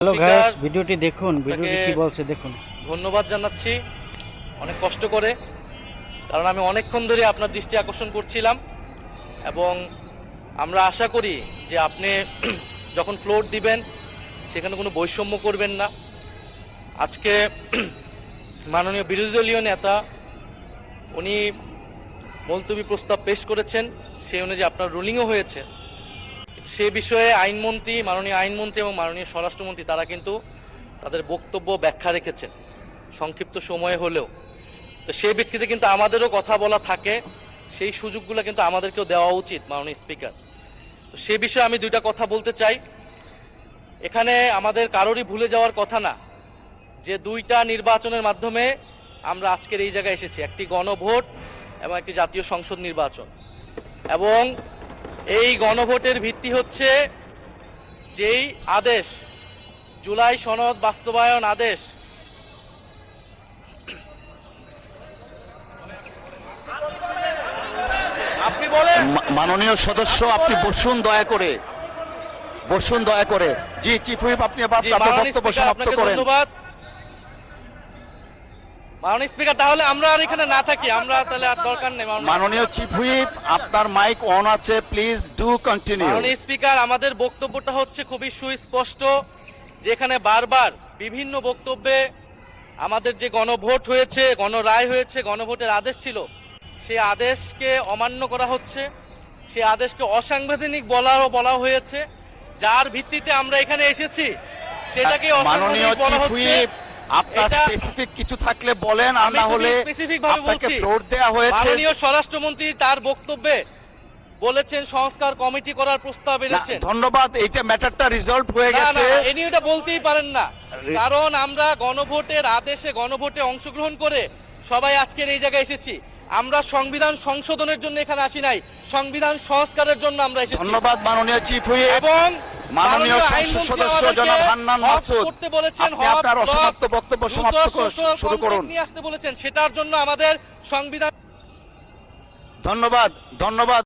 Hello guys, ভিডিওটি দেখুন, ভিডিওটি কি বলছে দেখুন। ধন্যবাদ জানাচ্ছি অনেক কষ্ট করে, কারণ আমি অনেকক্ষণ ধরে আপনার দৃষ্টি আকর্ষণ করছিলাম এবং আমরা আশা করি যে আপনি যখন ফ্লোর দিবেন সেখানে কোনো বৈষম্য করবেন না। আজকে মাননীয় বিরোধী দলীয় নেতা উনি মুলতবি প্রস্তাব পেশ করেছেন, সেই অনুযায়ী আপনার রুলিংও হয়েছে। সে বিষয়ে আইনমন্ত্রী, মাননীয় আইনমন্ত্রী এবং মাননীয় স্বরাষ্ট্রমন্ত্রী তারা কিন্তু তাদের বক্তব্য ব্যাখ্যা রেখেছেন সংক্ষিপ্ত সময়ে হলেও। তো সেই ব্যক্তিতে কিন্তু আমাদেরও কথা বলা থাকে, সেই সুযোগগুলো কিন্তু আমাদেরকেও দেওয়া উচিত মাননীয় স্পিকার। তো সে বিষয়ে আমি দুইটা কথা বলতে চাই। এখানে আমাদের কারোরই ভুলে যাওয়ার কথা না যে দুইটা নির্বাচনের মাধ্যমে আমরা আজকের এই জায়গায় এসেছি, একটি গণভোট এবং একটি জাতীয় সংসদ নির্বাচন। এবং এই গণভোটের ভিত্তি হচ্ছে যেই আদেশ, জুলাই সনদ বাস্তবায়ন আদেশ, আপনি বলেন। মাননীয় সদস্য, আপনি বসুন দয়া করে, বসুন দয়া করে। জি চিফ হুইপ, আপনি আপনার বক্তব্য সমাপ্ত করেন। ধন্যবাদ মাননীয় স্পিকার। তাহলে আমরা আর এখানে না থাকি, আমরা তাহলে আর দরকার নেই। মাননীয় চিফ হুইপ, আপনার মাইক অন আছে, প্লিজ ডু কন্টিনিউ। মাননীয় স্পিকার, আমাদের বক্তব্যটা হচ্ছে খুবই সুস্পষ্ট, যেখানে বারবার বিভিন্ন বক্তব্যে আমাদের যে গণভোট হয়েছে, গণরায় হয়েছে, গণভোটের আদেশ ছিল, সেই আদেশকে অমান্য করা হচ্ছে, সেই আদেশকে অসাংবিধানিক বলা হয়েছে। যার ভিত্তিতে আমরা এখানে এসেছি সেটাকে অসাংবিধানিক বলা হচ্ছে। আপনার স্পেসিফিক কিছু থাকলে বলেন, আর না হলে স্পেসিফিক ভাবে আপনাকে বলছি। ফ্লোর দেয়া হয়েছে। মাননীয় স্বরাষ্ট্রমন্ত্রী তার বক্তব্যে বলেছেন সংস্কার কমিটি করার প্রস্তাব এনেছেন। ধন্যবাদ, এইটা ম্যাটারটা রিজলভ হয়ে গেছে। এনি এটা বলতেই পারেন না, কারণ আমরা গণভোটের আদেশে গণভোটে অংশগ্রহণ করে সবাই আজকের এই জায়গায় এসেছি। আমরা সংবিধান সংশোধনের জন্য এখানে আসি নাই, সংবিধান সংস্কারের জন্য আমরা এসেছি। ধন্যবাদ মাননীয় চিফ হুইপ এবং মাননীয় সংসদ সদস্য জনাব হান্নান মাসুদ, আপনি আপনার অসমাপ্ত বক্তব্য সমাপ্ত শুরু করুন। নিয়ে আসতে বলেছেন, সেটার জন্য আমাদের সংবিধান। ধন্যবাদ, ধন্যবাদ।